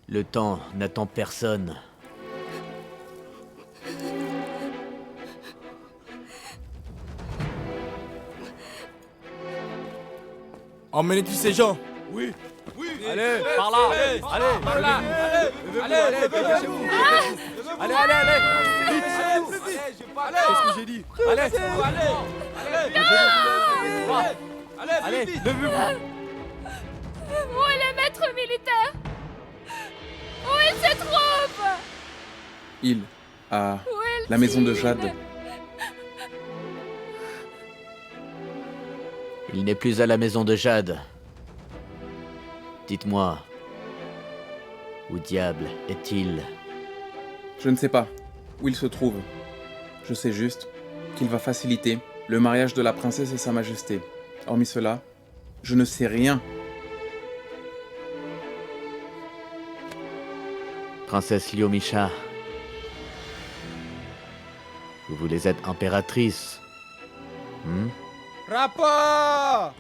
Le temps n'attend personne. Emmenez tous ces gens. Oui, oui. Allez, par là. Allez, par là. Allez, dépêchez-vous. Allez, vite. Qu'est-ce que j'ai dit? Allez, allez, levez-vous. Où est le maître militaire? Où il se trouve? Il, à Où est la maison de Jade. Il n'est plus à la maison de Jade. Dites-moi, où diable est-il? Je ne sais pas où il se trouve. Je sais juste qu'il va faciliter le mariage de la princesse et sa majesté. Hormis cela, je ne sais rien. Princesse Lyomisha, vous voulez être impératrice? Rapport.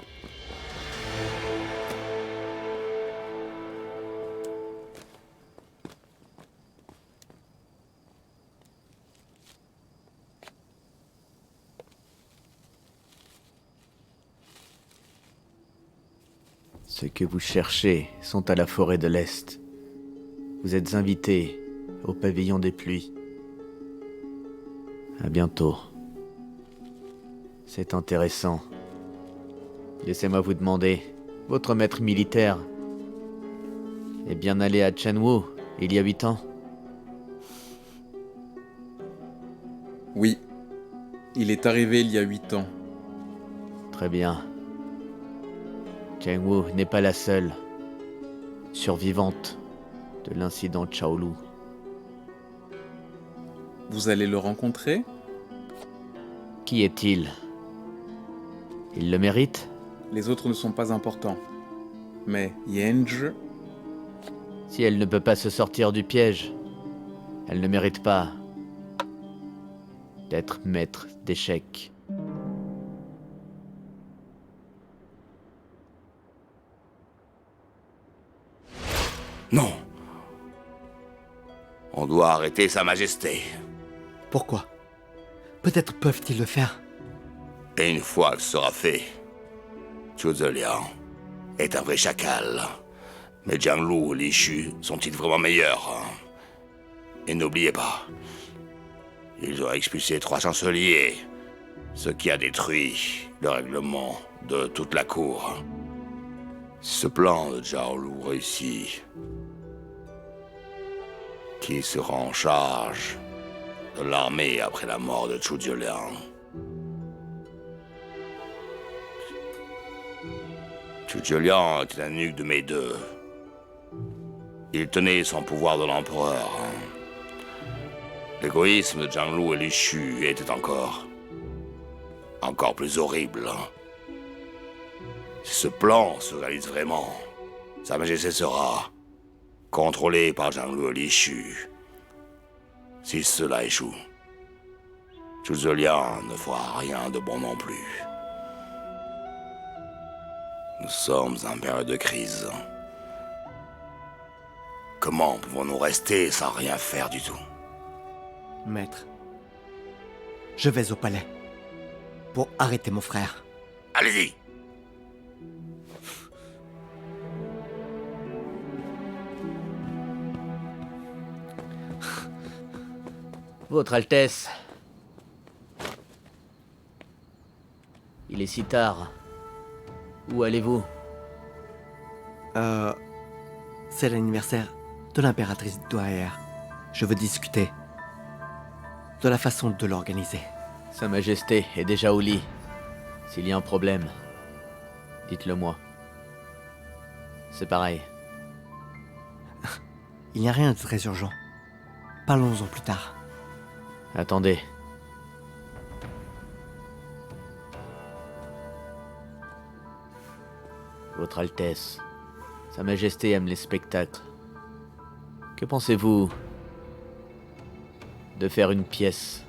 Ceux que vous cherchez sont à la forêt de l'Est. Vous êtes invités au pavillon des pluies. À bientôt. C'est intéressant. Laissez-moi vous demander, votre maître militaire est bien allé à Chenwu il y a 8 ans? Oui, il est arrivé il y a 8 ans. Très bien. Chengwu n'est pas la seule survivante de l'incident Chaolu. Vous allez le rencontrer? Qui est-il? Il le mérite? Les autres ne sont pas importants. Mais Yenj, Si elle ne peut pas se sortir du piège, elle ne mérite pas d'être maître d'échecs. Non. On doit arrêter Sa Majesté. Pourquoi? Peut-être peuvent-ils le faire. Et une fois que ce sera fait, Zhu Zeliang est un vrai chacal. Mais Jiang Lu et Li Shu sont-ils vraiment meilleurs? Et n'oubliez pas, ils ont expulsé 3 chanceliers, ce qui a détruit le règlement de toute la cour. Si ce plan de Zhao Lu réussit, qui sera en charge de l'armée après la mort de Zhu Zeliang? Zhu Zeliang était un eunuque de mes deux. Il tenait son pouvoir de l'empereur. L'égoïsme de Jiang Lu et Li Shu était encore plus horrible. Si ce plan se réalise vraiment, Sa Majesté sera contrôlée par Jiang Lu et Li Shu. Si cela échoue, Zhu Zeliang ne fera rien de bon non plus. Nous sommes en période de crise. Comment pouvons-nous rester sans rien faire du tout? Maître, je vais au palais pour arrêter mon frère. Allez-y! Votre Altesse, il est si tard. Où allez-vous? C'est l'anniversaire de l'impératrice Douaer. Je veux discuter de la façon de l'organiser. Sa Majesté est déjà au lit. S'il y a un problème, dites-le moi. C'est pareil. Il n'y a rien de très urgent. Parlons-en plus tard. Attendez. Votre Altesse, Sa Majesté aime les spectacles. Que pensez-vous de faire une pièce?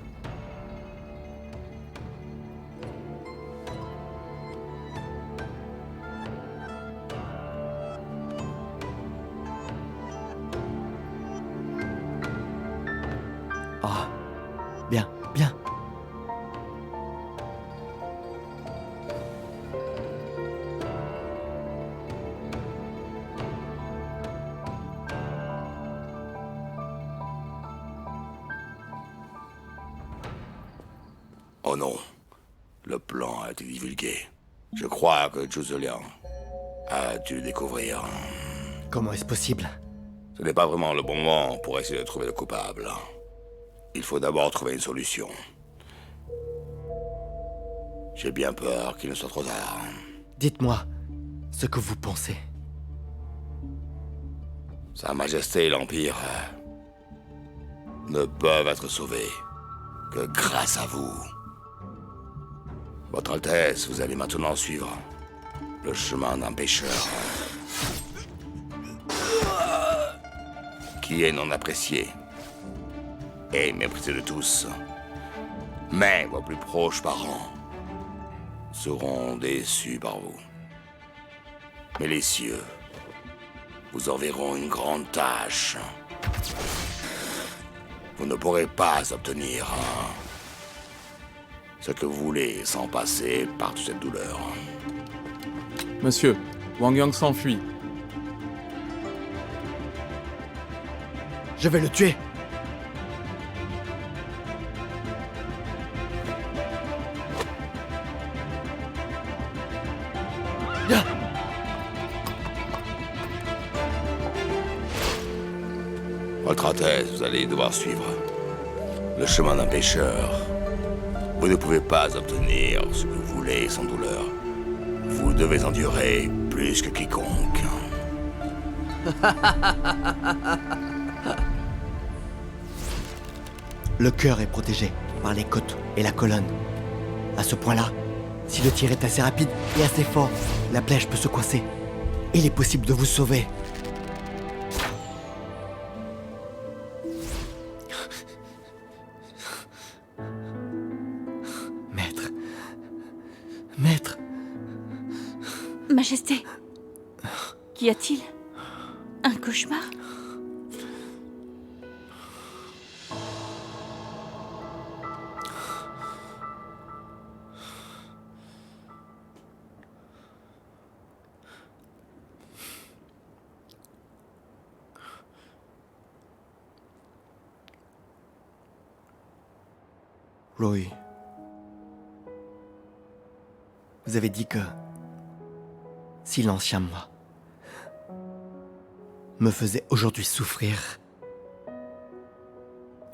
Oh non, le plan a été divulgué. Je crois que Zhu Zeliang a dû le découvrir. Comment est-ce possible? Ce n'est pas vraiment le bon moment pour essayer de trouver le coupable. Il faut d'abord trouver une solution. J'ai bien peur qu'il ne soit trop tard. Dites-moi ce que vous pensez. Sa Majesté et l'Empire ne peuvent être sauvés que grâce à vous. Votre Altesse, vous allez maintenant suivre le chemin d'un pêcheur qui est non apprécié et méprisé de tous. Mais vos plus proches parents seront déçus par vous. Mais les cieux vous enverront une grande tâche. Vous ne pourrez pas obtenir ce que vous voulez sans passer par toute cette douleur. Monsieur, Wang Yang s'enfuit. Je vais le tuer. Votre Altesse, vous allez devoir suivre le chemin d'un pêcheur. Vous ne pouvez pas obtenir ce que vous voulez sans douleur. Vous devez endurer plus que quiconque. Le cœur est protégé par les côtes et la colonne. À ce point-là, si le tir est assez rapide et assez fort, la flèche peut se coincer. Il est possible de vous sauver. Maître. Maître. Majesté, qu'y a-t-il? Un cauchemar? Roy, vous avez dit que si l'ancien moi me faisait aujourd'hui souffrir,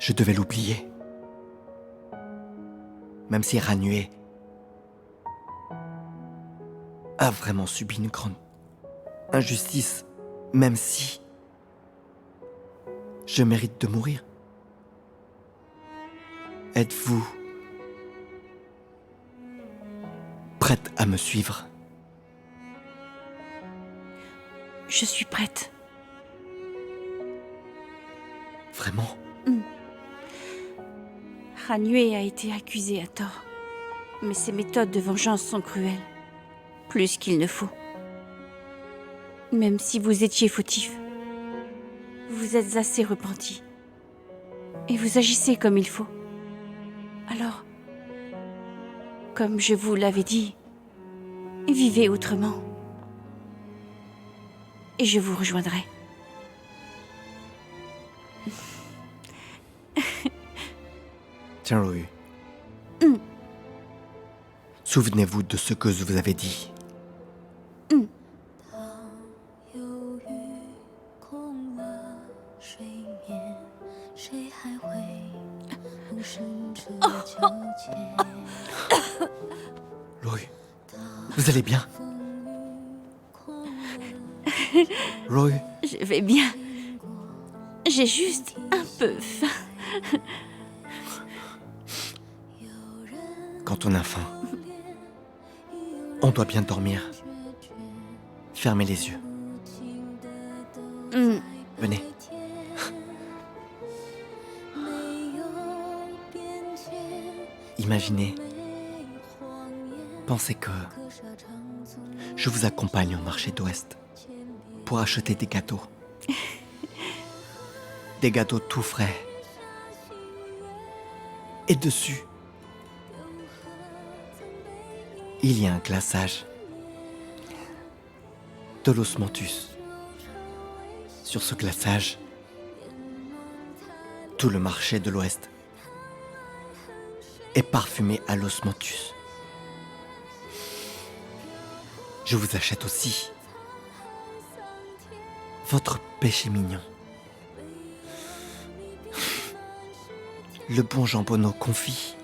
je devais l'oublier. Même si Ranue a vraiment subi une grande injustice, même si je mérite de mourir. Êtes-vous prête à me suivre? Je suis prête. Vraiment? Ranue a été accusé à tort. Mais ses méthodes de vengeance sont cruelles. Plus qu'il ne faut. Même si vous étiez fautif, vous êtes assez repenti. Et vous agissez comme il faut. Alors, comme je vous l'avais dit, vivez autrement. Et je vous rejoindrai. Tiens, Roy. Souvenez-vous de ce que je vous avais dit. Roy, vous allez bien? Roy, Je vais bien. J'ai juste un peu faim. quand on a faim, on doit bien dormir. Fermez les yeux. Venez. Imaginez, pensez que je vous accompagne au marché d'Ouest pour acheter des gâteaux. Des gâteaux tout frais. Et dessus, il y a un glaçage de l'osmanthus. Sur ce glaçage, tout le marché de l'Ouest et parfumé à l'osmanthus. Je vous achète aussi votre péché mignon. Le bon jambonneau confit.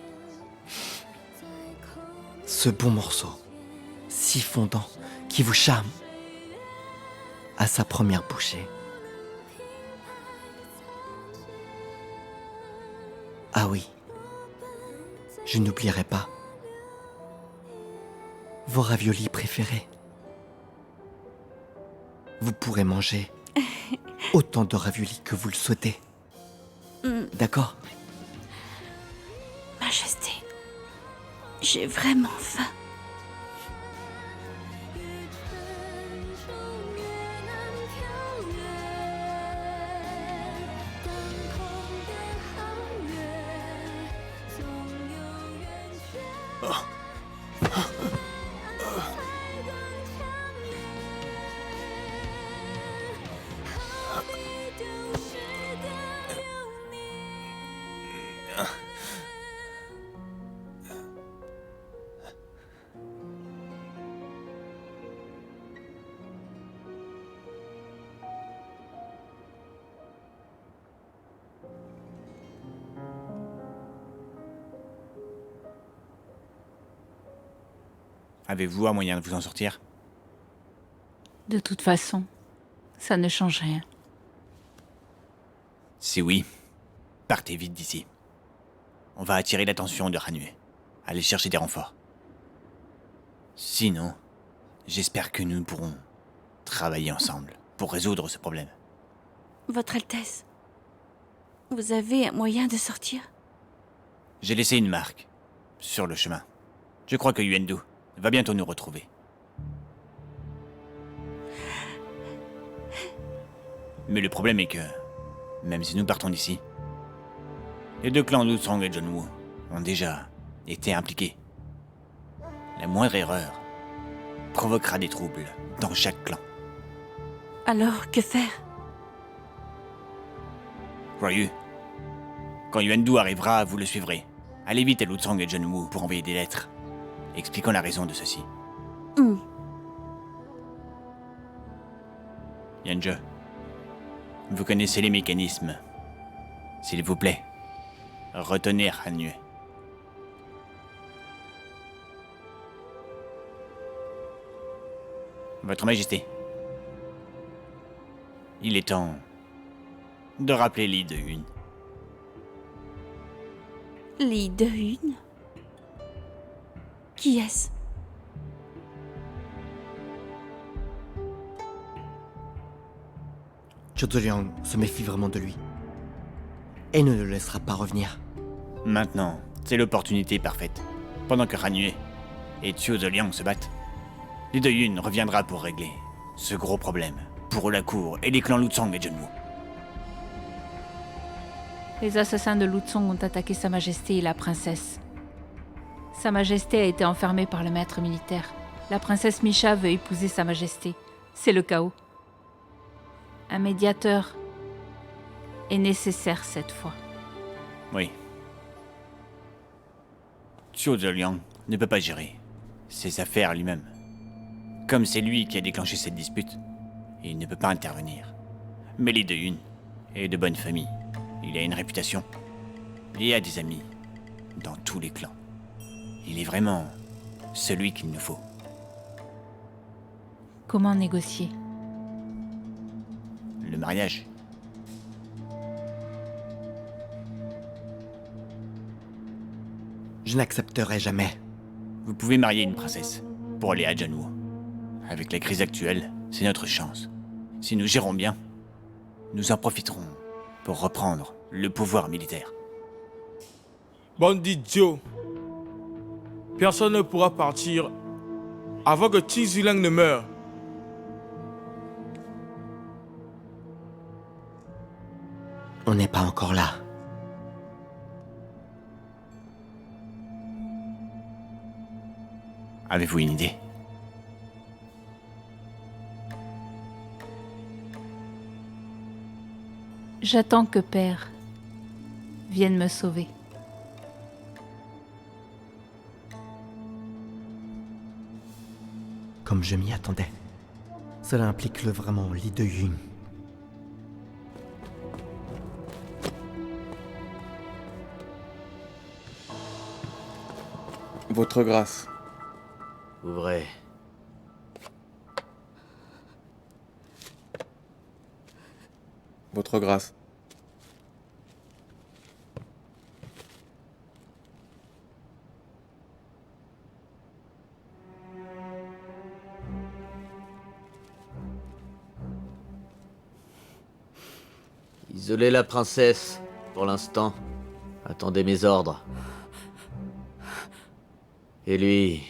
Ce bon morceau, si fondant, qui vous charme à sa première bouchée. Ah oui, je n'oublierai pas vos raviolis préférés. Vous pourrez manger autant de raviolis que vous le souhaitez. D'accord? Majesté, j'ai vraiment faim. Avez-vous un moyen de vous en sortir? De toute façon, ça ne change rien. Si oui, partez vite d'ici. On va attirer l'attention de Hanue. Allez chercher des renforts. Sinon, j'espère que nous pourrons travailler ensemble pour résoudre ce problème. Votre Altesse, vous avez un moyen de sortir? J'ai laissé une marque sur le chemin. Je crois que Yuendu va bientôt nous retrouver. Mais le problème est que, même si nous partons d'ici, les deux clans Lu Tsong et Junwu ont déjà été impliqués. La moindre erreur provoquera des troubles dans chaque clan. Alors, que faire? Ryu, quand Yuendu arrivera, vous le suivrez. Allez vite à Lu Tsong et Junwu pour envoyer des lettres, expliquant la raison de ceci. Yange, vous connaissez les mécanismes. S'il vous plaît, retenez Hanue. Votre Majesté, il est temps de rappeler Li De-Yun. Li De-Yun? Qui est-ce? Zhuge se méfie vraiment de lui et ne le laissera pas revenir. Maintenant, c'est l'opportunité parfaite. Pendant que Hanue et Zhuge se battent, Li De-Yun reviendra pour régler ce gros problème pour la cour et les clans Lu Tsong et Junwu. Les assassins de Lu Tsong ont attaqué Sa Majesté et la princesse. Sa Majesté a été enfermée par le maître militaire. La princesse Misha veut épouser Sa Majesté. C'est le chaos. Un médiateur est nécessaire cette fois. Oui. Zhuge Liang ne peut pas gérer ses affaires lui-même. Comme c'est lui qui a déclenché cette dispute, il ne peut pas intervenir. Mais Li De-Yun est de bonne famille. Il a une réputation. Il a des amis dans tous les clans. Il est vraiment celui qu'il nous faut. Comment négocier? Le mariage. Je n'accepterai jamais. Vous pouvez marier une princesse pour aller à Junwu. Avec la crise actuelle, c'est notre chance. Si nous gérons bien, nous en profiterons pour reprendre le pouvoir militaire. Bandit Joe, personne ne pourra partir avant que Tizulang ne meure. On n'est pas encore là. Avez-vous une idée? J'attends que Père vienne me sauver. comme je m'y attendais. Cela implique le vraiment Li De-Yun. Votre grâce. Ouvrez. Votre grâce. Isolez la princesse, pour l'instant. Attendez mes ordres. Et lui...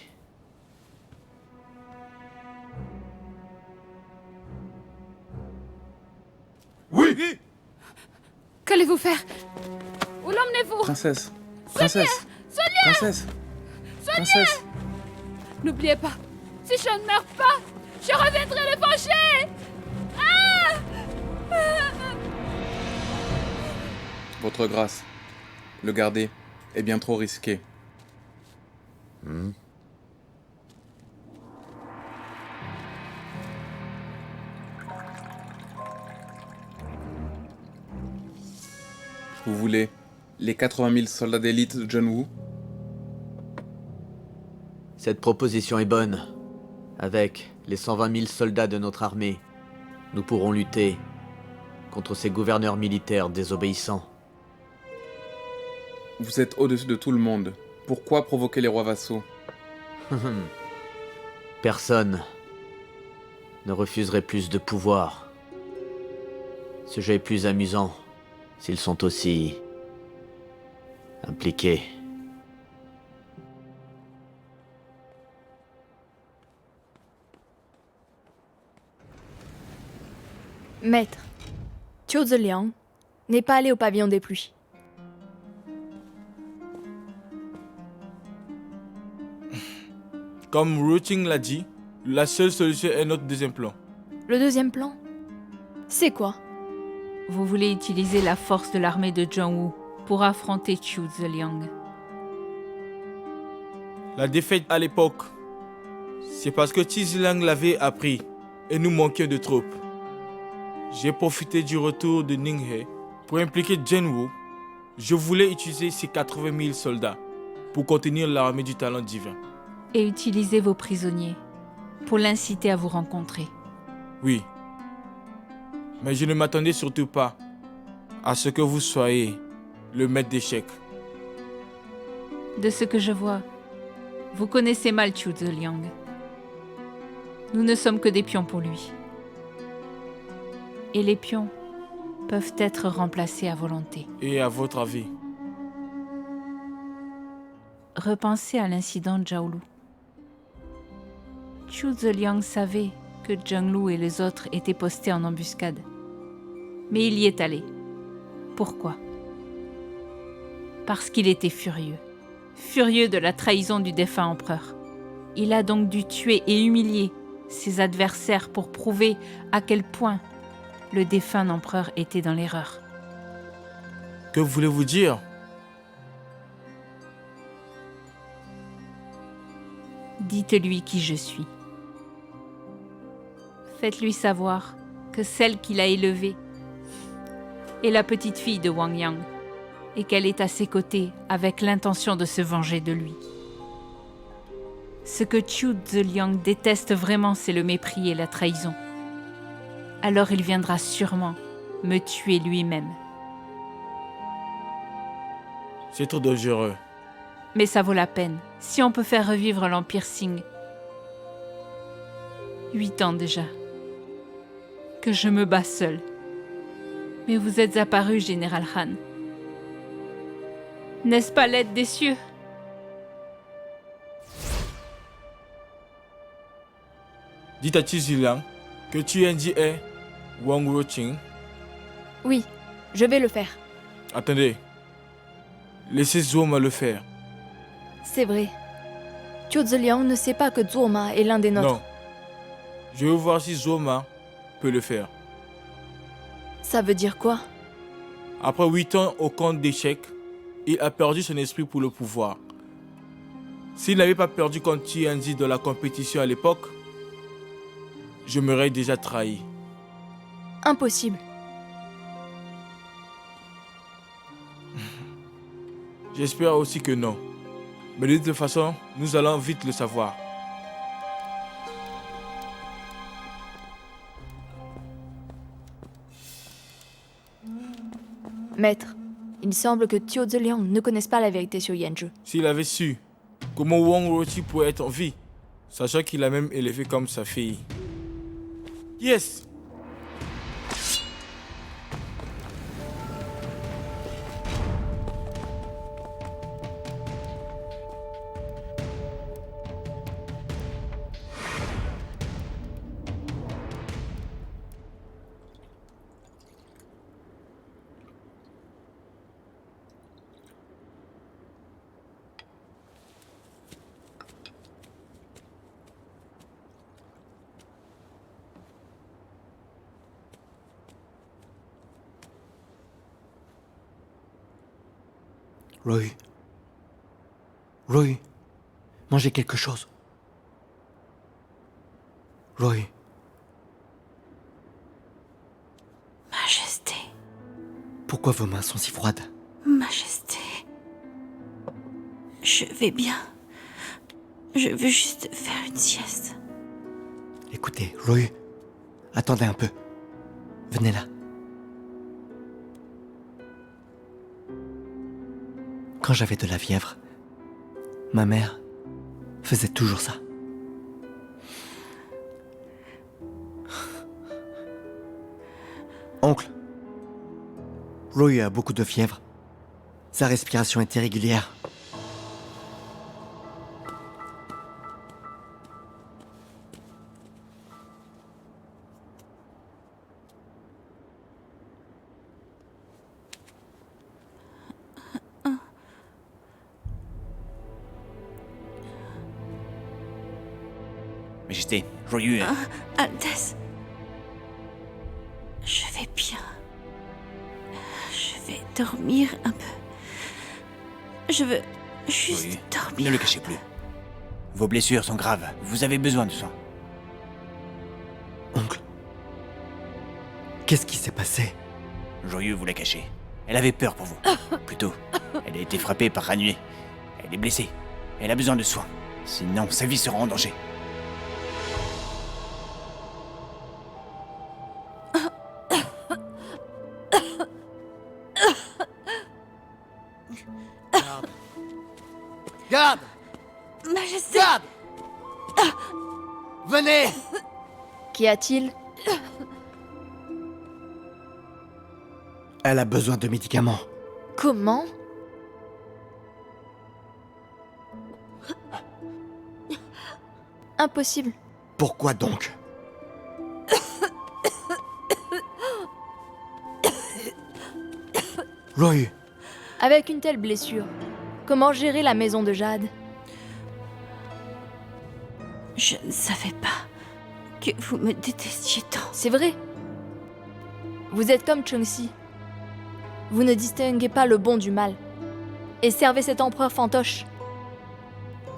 Qu'allez-vous faire? Où l'emmenez-vous? Princesse. Princesse. Princesse. Princesse. N'oubliez pas, si je ne meurs pas, je reviendrai les venger. Votre grâce. Le garder est bien trop risqué. Vous voulez les 80 000 soldats d'élite de John Woo? Cette proposition est bonne. Avec les 120 000 soldats de notre armée, nous pourrons lutter contre ces gouverneurs militaires désobéissants. Vous êtes au-dessus de tout le monde. Pourquoi provoquer les rois vassaux? Personne ne refuserait plus de pouvoir. Ce jeu est plus amusant s'ils sont aussi impliqués. Maître, Zhou Zeliang n'est pas allé au pavillon des pluies. Comme Routing l'a dit, la seule solution est notre deuxième plan. Le deuxième plan? C'est quoi? Vous voulez utiliser la force de l'armée de Zhang Wu pour affronter Zhou Zeliang. La défaite à l'époque, c'est parce que Tizilang l'avait appris et nous manquions de troupes. J'ai profité du retour de Ninghe pour impliquer Zheng Wu. Je voulais utiliser ces 80 000 soldats pour contenir l'armée du talent divin. Et utiliser vos prisonniers pour l'inciter à vous rencontrer. Oui. Mais je ne m'attendais surtout pas à ce que vous soyez le maître d'échecs. De ce que je vois, vous connaissez mal Zhou Zeliang. Nous ne sommes que des pions pour lui. Et les pions peuvent être remplacés à volonté. Et à votre avis? Repensez à l'incident de Zhao Lu. Zhou Zeliang savait que Zhang Lu et les autres étaient postés en embuscade. Mais il y est allé. Pourquoi? Parce qu'il était furieux. Furieux de la trahison du défunt empereur. Il a donc dû tuer et humilier ses adversaires pour prouver à quel point le défunt empereur était dans l'erreur. Que voulez-vous dire? Dites-lui qui je suis. Faites-lui savoir que celle qu'il a élevée est la petite fille de Wang Yang et qu'elle est à ses côtés avec l'intention de se venger de lui. Ce que Zhou Zeliang déteste vraiment, c'est le mépris et la trahison. Alors il viendra sûrement me tuer lui-même. C'est trop dangereux. Mais ça vaut la peine, si on peut faire revivre l'Empire Sing. 8 ans déjà, que je me bats seul. Mais vous êtes apparu, Général Han. N'est-ce pas l'aide des cieux? Dites à Tizilang que Tianzi est Wang Routing. Oui, je vais le faire. Attendez. Laissez Zoma le faire. C'est vrai. Zhou Zeliang ne sait pas que Zuoma est l'un des nôtres. Non. Je veux voir si Zoma peut le faire. Ça veut dire quoi? Après 8 ans au camp d'échecs, il a perdu son esprit pour le pouvoir. S'il n'avait pas perdu contre Tianzi dans la compétition à l'époque, je m'aurais déjà trahi. Impossible. J'espère aussi que non. Mais de toute façon, nous allons vite le savoir. Maître, il semble que Tio Zeliang ne connaisse pas la vérité sur Yanzhe. S'il avait su, comment Wang Roti pourrait être en vie, sachant qu'il l'a même élevé comme sa fille. Yes! Roy. Roy. Mangez quelque chose. Roy. Majesté, Pourquoi vos mains sont si froides? Majesté. Je vais bien. Je veux juste faire une sieste. Écoutez, Roy. Attendez un peu. Venez là. Quand j'avais de la fièvre, ma mère faisait toujours ça. Oncle, Roy a beaucoup de fièvre. Sa respiration est irrégulière. Majesté, Royu... Altesse. Je vais bien. Je vais dormir un peu. Je veux juste Royu, dormir. ne le cachez plus. Vos blessures sont graves. Vous avez besoin de soins. Oncle, qu'est-ce qui s'est passé? Joyeux vous l'a caché. Elle avait peur pour vous. Plutôt, elle a été frappée par Ranué. Elle est blessée. Elle a besoin de soins. Sinon, sa vie sera en danger. Garde! Majesté. Garde! Venez! Qu'y a-t-il? Elle a besoin de médicaments. Comment? Impossible. Pourquoi donc? Roy, Avec une telle blessure, comment gérer la maison de Jade? Je ne savais pas que vous me détestiez tant. C'est vrai. Vous êtes comme Chungxi. Vous ne distinguez pas le bon du mal. Et servez cet empereur fantoche.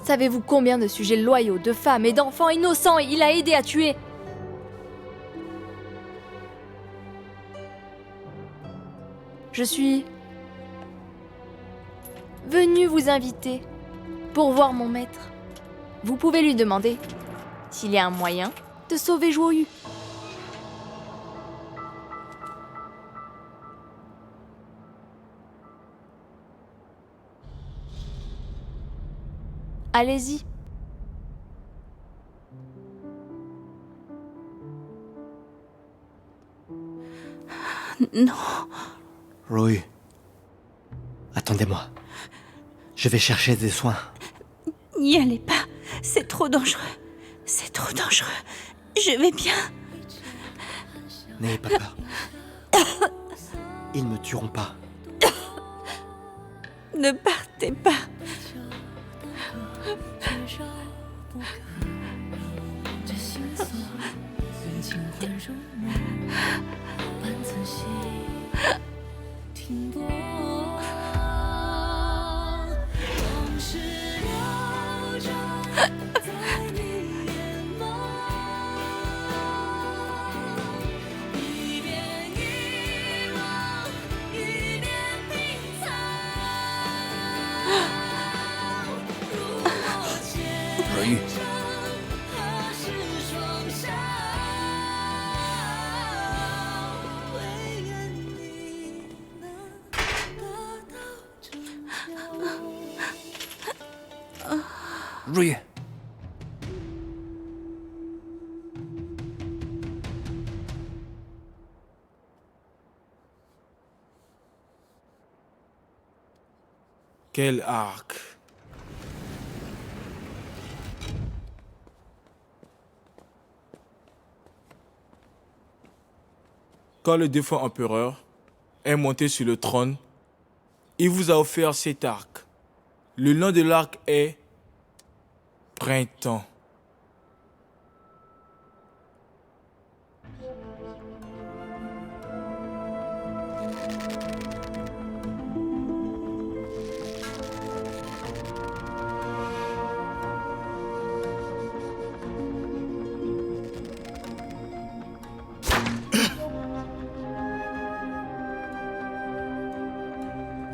Savez-vous combien de sujets loyaux, de femmes et d'enfants innocents il a aidé à tuer? Je suis venu vous inviter pour voir mon maître. Vous pouvez lui demander s'il y a un moyen de sauver Joyu. Allez-y. Non. Roy. Attendez-moi. Je vais chercher des soins. N'y allez pas. C'est trop dangereux. C'est trop dangereux. Je vais bien. N'ayez pas peur. Ils ne me tueront pas. Ne partez pas. 若玉，若玉， Quel arc! Quand le défunt empereur est monté sur le trône, il vous a offert cet arc. Le nom de l'arc est Printemps.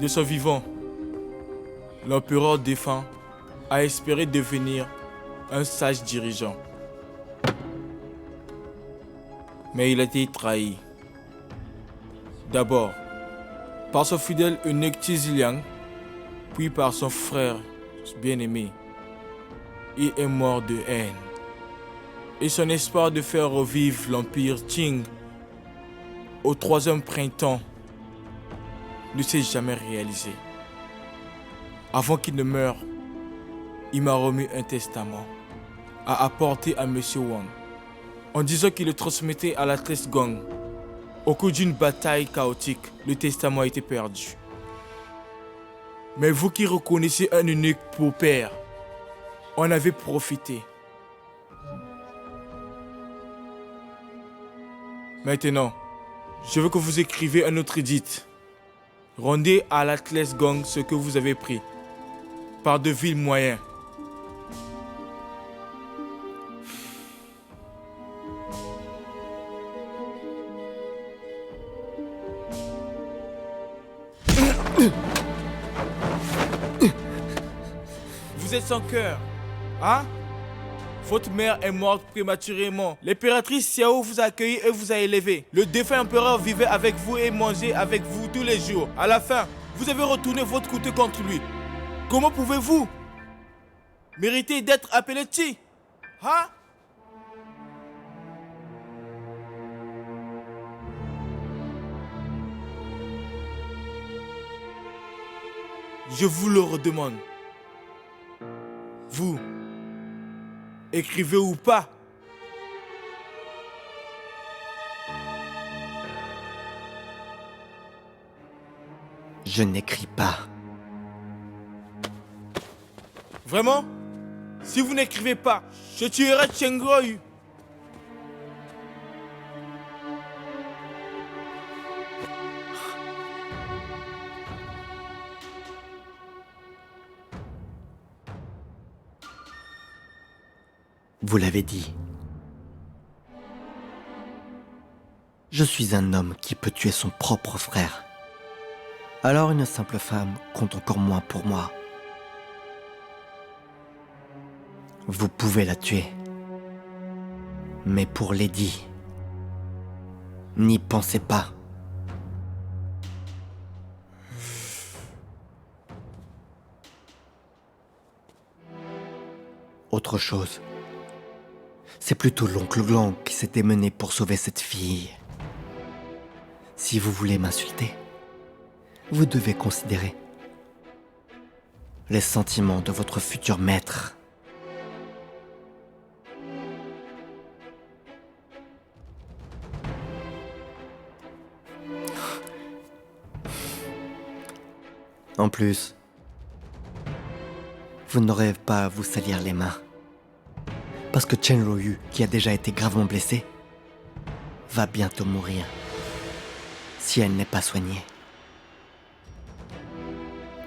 De son vivant, l'empereur défunt a espéré devenir un sage dirigeant. Mais il a été trahi. D'abord, par son fidèle eunuque Tiziliang, puis par son frère bien-aimé. Il est mort de haine. Et son espoir de faire revivre l'empire Qing au troisième printemps ne s'est jamais réalisé. Avant qu'il ne meure, il m'a remis un testament à apporter à M. Wang, en disant qu'il le transmettait à l'Atlas Gong. Au cours d'une bataille chaotique, le testament a été perdu. Mais vous qui reconnaissez un eunuque pour père, en avez profité. Maintenant, je veux que vous écrivez un autre édit. Rendez à l'Atlas Gong ce que vous avez pris, par de vils moyens. Vous êtes sans cœur, hein? Votre mère est morte prématurément. L'impératrice Xiao vous a accueilli et vous a élevé. Le défunt empereur vivait avec vous et mangeait avec vous tous les jours. À la fin, vous avez retourné votre côté contre lui. Comment pouvez-vous mériter d'être appelé Qi? Hein? Je vous le redemande. Vous, écrivez ou pas? Je n'écris pas. Vraiment? Si vous n'écrivez pas, je tuerai Cheng Rui. Vous l'avez dit. Je suis un homme qui peut tuer son propre frère. Alors une simple femme compte encore moins pour moi. Vous pouvez la tuer. Mais pour Lady, n'y pensez pas. Autre chose. C'est plutôt l'oncle Glang qui s'est démené pour sauver cette fille. Si vous voulez m'insulter, vous devez considérer les sentiments de votre futur maître. En plus, vous n'aurez pas à vous salir les mains. Parce que Chen Ryu, qui a déjà été gravement blessée, va bientôt mourir si elle n'est pas soignée.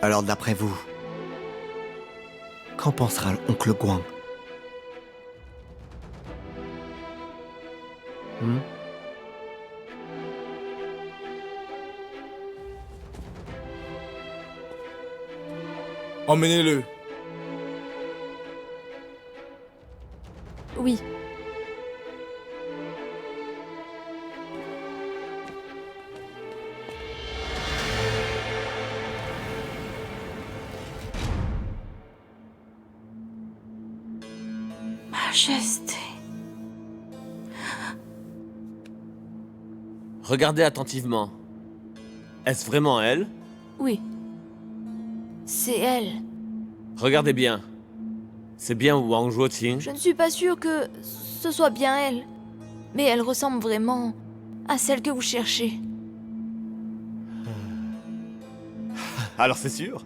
Alors d'après vous, qu'en pensera l'oncle Guang? Emmenez-le. Oui. Majesté. Regardez attentivement. Est-ce vraiment elle? Oui. C'est elle. Regardez bien. C'est bien Wang Zhuoqing. Je ne suis pas sûre que ce soit bien elle. Mais elle ressemble vraiment à celle que vous cherchez. Alors c'est sûr.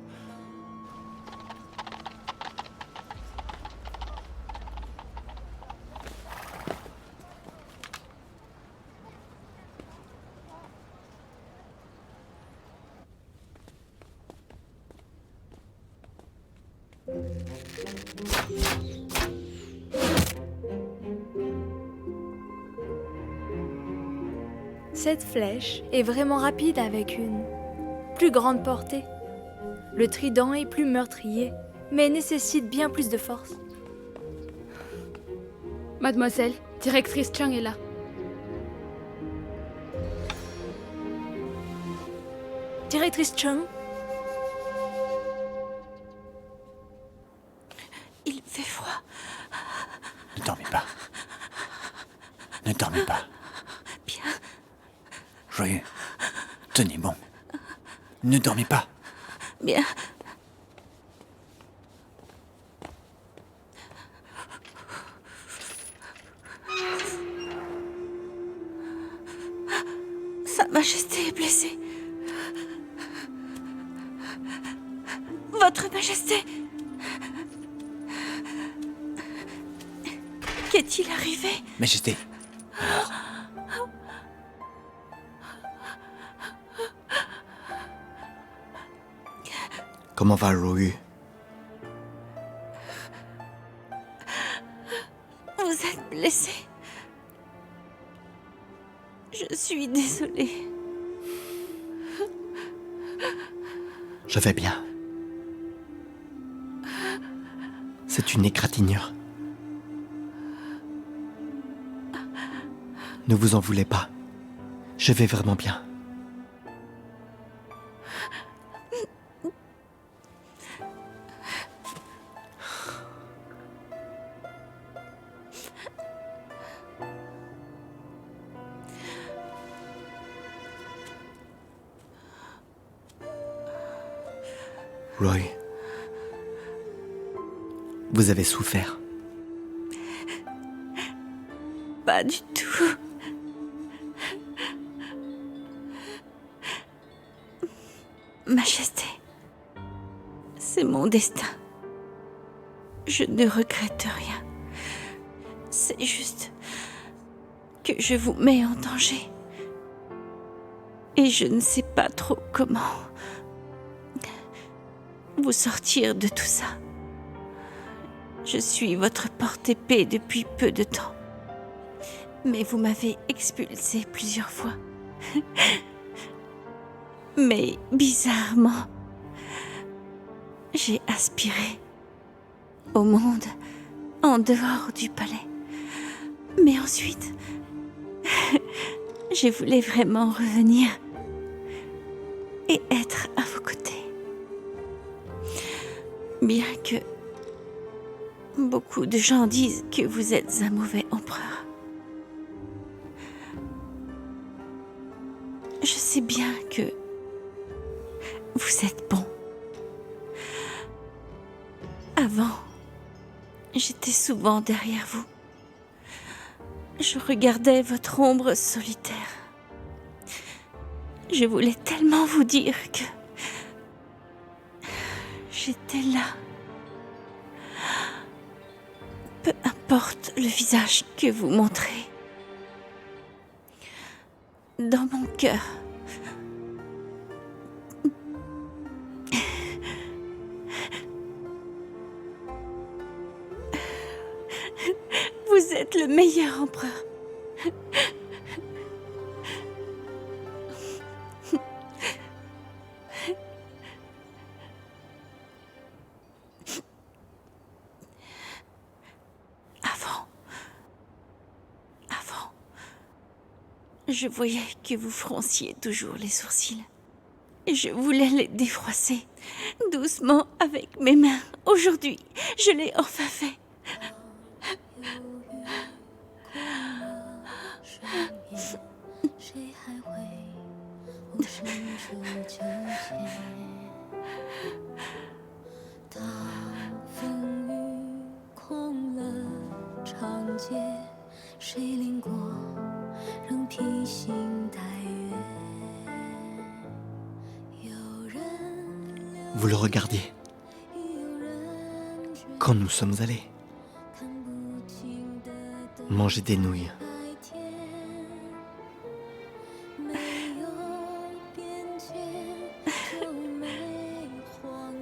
Cette flèche est vraiment rapide avec une plus grande portée. Le trident est plus meurtrier, mais nécessite bien plus de force. Mademoiselle, directrice Chang est là. Directrice Chung, Il fait froid. Ne dormez pas. Ne dormez pas. Bien. Joyeux. Tenez bon. Ne dormez pas. Bien. Sa Majesté est blessée. Votre Majesté. Qu'est-il arrivé? Majesté. Comment va Royu? Vous êtes blessé. Je suis désolée. Je vais bien. C'est une égratignure. Ne vous en voulez pas. Je vais vraiment bien. Roy, vous avez souffert. Pas du tout. Majesté, c'est mon destin. Je ne regrette rien. C'est juste que je vous mets en danger. Et je ne sais pas trop comment vous sortir de tout ça. Je suis votre porte-épée depuis peu de temps. Mais vous m'avez expulsé plusieurs fois. Mais bizarrement, j'ai aspiré au monde en dehors du palais. Mais ensuite, je voulais vraiment revenir et être à vos côtés. Bien que beaucoup de gens disent que vous êtes un mauvais empereur. Je sais bien que vous êtes bon. Avant, j'étais souvent derrière vous. Je regardais votre ombre solitaire. Je voulais tellement vous dire que j'étais là. Peu importe le visage que vous montrez. Dans mon cœur, vous êtes le meilleur empereur. Avant, Je voyais que vous fronciez toujours les sourcils. Et je voulais les défroisser, doucement, avec mes mains. Aujourd'hui, je l'ai enfin fait. Vous le regardiez quand nous sommes allés manger des nouilles.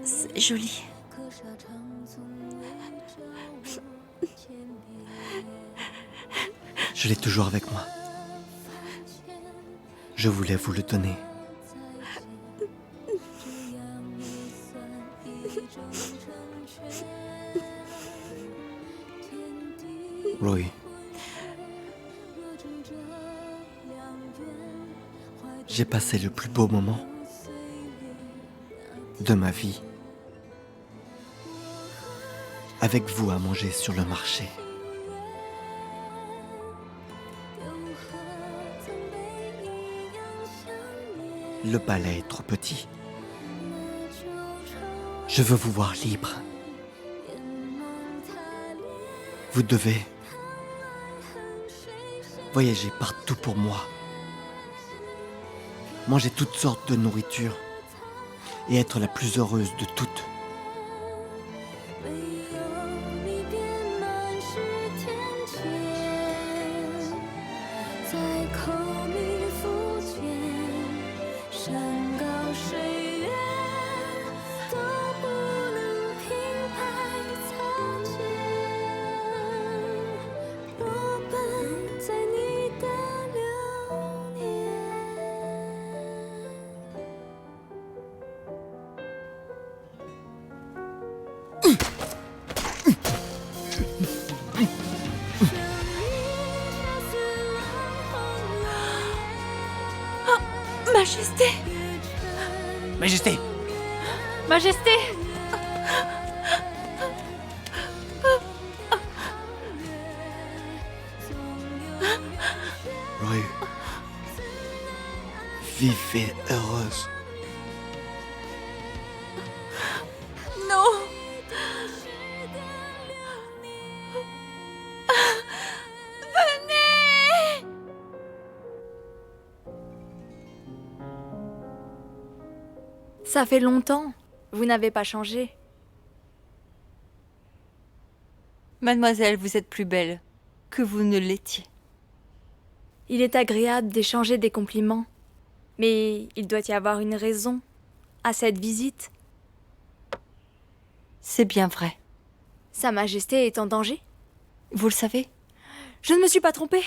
C'est joli. Je l'ai toujours avec moi. Je voulais vous le donner. Roy, j'ai passé le plus beau moment de ma vie avec vous à manger sur le marché. Le palais est trop petit. Je veux vous voir libre. Vous devez voyager partout pour moi. Manger toutes sortes de nourriture et être la plus heureuse de toutes. Majesté! Majesté! Majesté! Roy, vivez heureuse. Non! Venez! Ça fait longtemps. Vous n'avez pas changé. Mademoiselle, vous êtes plus belle que vous ne l'étiez. Il est agréable d'échanger des compliments. Mais il doit y avoir une raison à cette visite. C'est bien vrai. Sa Majesté est en danger? Vous le savez? Je ne me suis pas trompée.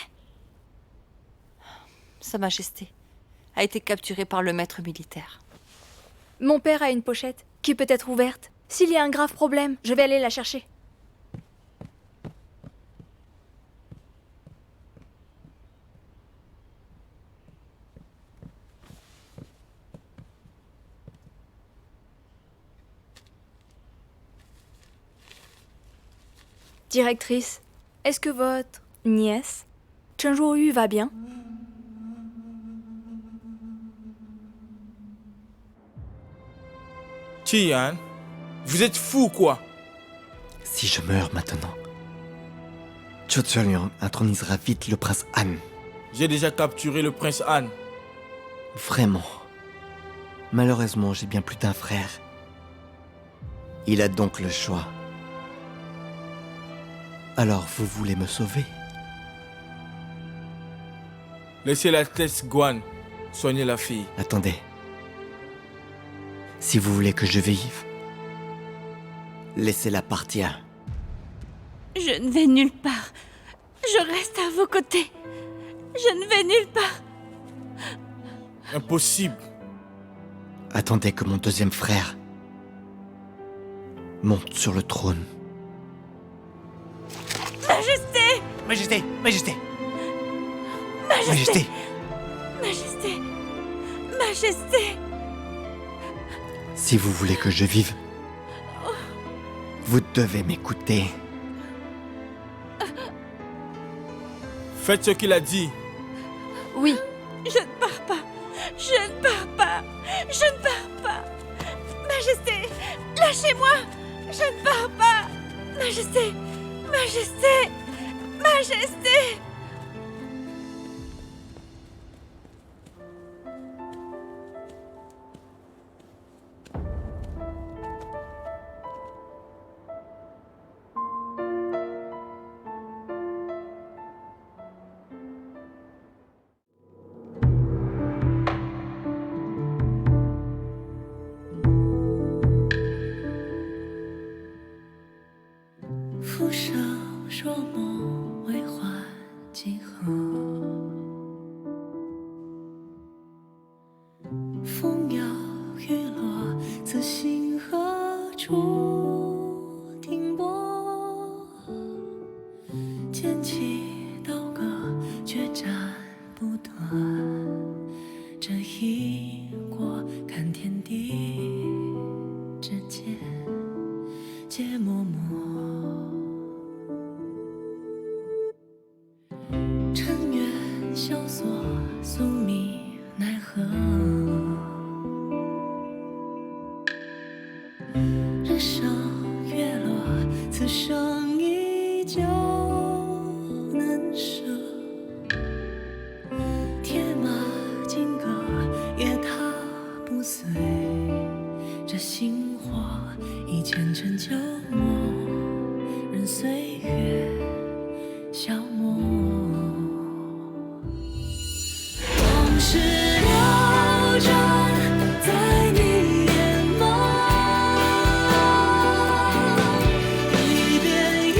Sa Majesté a été capturée par le maître militaire. Mon père a une pochette qui peut être ouverte. S'il y a un grave problème, je vais aller la chercher. Directrice, est-ce que votre nièce, Chen Zhuoyu, va bien? Tian, vous êtes fou quoi? Si je meurs maintenant, Zhou Zuoliang intronisera vite le prince Han. J'ai déjà capturé le prince Han. Vraiment. Malheureusement, j'ai bien plus d'un frère. Il a donc le choix. Alors, vous voulez me sauver? Laissez l'Altesse Guan soigner la fille. Attendez. Si vous voulez que je vive, laissez-la partir. Je ne vais nulle part. Je reste à vos côtés. Je ne vais nulle part. Impossible. Attendez que mon deuxième frère monte sur le trône. Majesté! Majesté! Majesté! Majesté! Majesté! Majesté! Majesté! Si vous voulez que je vive, vous devez m'écouter. Faites ce qu'il a dit. Oui, Je ne pars pas! Je ne pars pas! Je ne pars pas! Majesté! Lâchez-moi! Je ne pars pas! Majesté! Majesté! Majesté!俯首若梦，为花几何？风摇雨落，此心何处停泊？剑起刀割，决斩不断。这一过，看天地之间，皆默默。尘缘萧索，宿命奈何？人生月落，此生依旧难舍。铁马金戈，也踏不碎。这星火已前尘旧梦，任岁月消磨。往事流转在你眼眸，一遍遗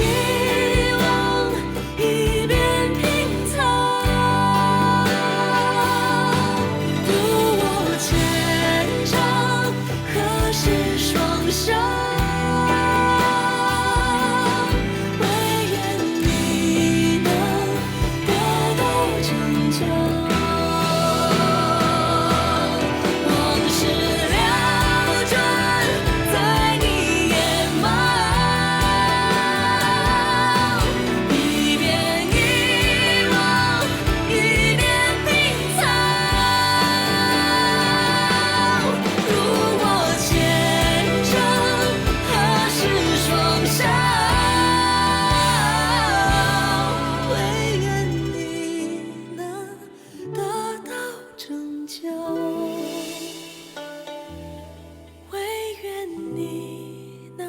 忘，一遍品藏。渡我千丈，何时双手？唯愿你能得到拯救。往事流转在你眼眸，一遍遗忘，一遍品藏。如我虔诚，何时双手？唯愿你能得到拯救，唯愿你能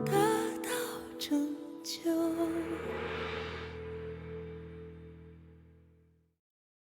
得到拯救。